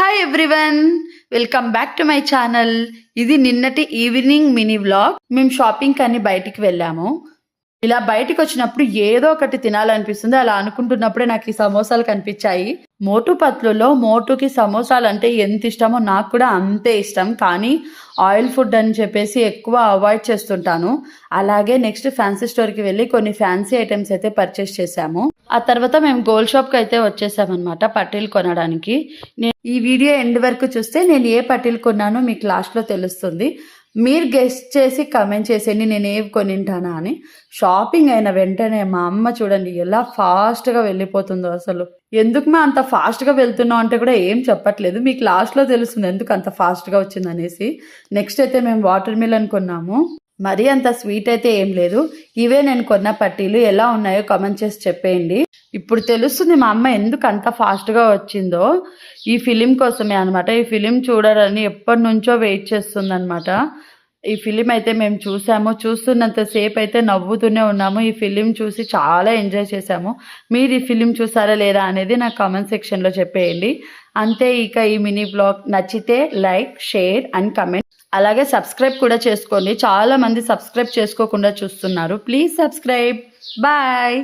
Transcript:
Hi everyone, welcome back to my channel. ఇది నిన్నటి evening mini vlog. మేము shopping అని బయటికి వెళ్ళాము. ఇలా బయటికి వచ్చినప్పుడు ఏదో ఒకటి తినాలనిపిస్తుంది. అలా అనుకుంటున్నప్పుడే నాకు ఈ సమోసాలు కనిపించాయి. మోటు పత్లులో మోటుకి సమోసాలు అంటే ఎంత ఇష్టమో నాకు కూడా అంతే ఇష్టం. కానీ ఆయిల్ ఫుడ్ అని చెప్పేసి ఎక్కువ అవాయిడ్ చేస్తుంటాను. అలాగే నెక్స్ట్ ఫ్యాన్సీ స్టోర్కి వెళ్ళి కొన్ని ఫ్యాన్సీ ఐటమ్స్ అయితే పర్చేస్ చేశాము. ఆ తర్వాత మేము గోల్డ్ షాప్కి అయితే వచ్చేసామన్నమాట పట్టీలు కొనడానికి. ఈ వీడియో ఎండ్ వరకు చూస్తే నేను ఏ పట్టీలు కొన్నానో మీకు లాస్ట్లో తెలుస్తుంది. మీరు గెస్ట్ చేసి కమెంట్ చేసేయండి నేను ఏవి కొనింటానా అని. షాపింగ్ అయిన వెంటనే మా అమ్మ చూడండి ఎలా ఫాస్ట్గా వెళ్ళిపోతుందో. అసలు ఎందుకు మా అంత ఫాస్ట్గా వెళ్తున్నాం అంటే కూడా ఏం చెప్పట్లేదు. మీకు లాస్ట్లో తెలుస్తుంది ఎందుకు అంత ఫాస్ట్గా వచ్చింది అనేసి. నెక్స్ట్ అయితే మేము వాటర్ మిలన్ కొన్నాము. మరీ అంత స్వీట్ అయితే ఏం లేదు. ఇవే నేను కొన్న పట్టీలు. ఎలా ఉన్నాయో కామెంట్ చేసి చెప్పేయండి. ఇప్పుడు తెలుస్తుంది మా అమ్మ ఎందుకు అంత ఫాస్ట్గా వచ్చిందో. ఈ ఫిలిం కోసమే అనమాట. ఈ ఫిలిం చూడాలని ఎప్పటి నుంచో వెయిట్ చేస్తుంది అనమాట. ఈ ఫిలిం అయితే మేము చూసాము. చూస్తున్నంతసేపు అయితే నవ్వుతూనే ఉన్నాము. ఈ ఫిలిం చూసి చాలా ఎంజాయ్ చేసాము. మీరు ఈ ఫిలిం చూసారా లేదా అనేది నాకు కామెంట్ సెక్షన్లో చెప్పేయండి. అంతే. ఇక ఈ మినీ బ్లాగ్ నచ్చితే లైక్, షేర్ అండ్ కమెంట్. అలాగే సబ్స్క్రైబ్ కూడా చేసుకోండి. చాలా మంది సబ్స్క్రైబ్ చేసుకోకుండా చూస్తున్నారు. Please subscribe. బాయ్.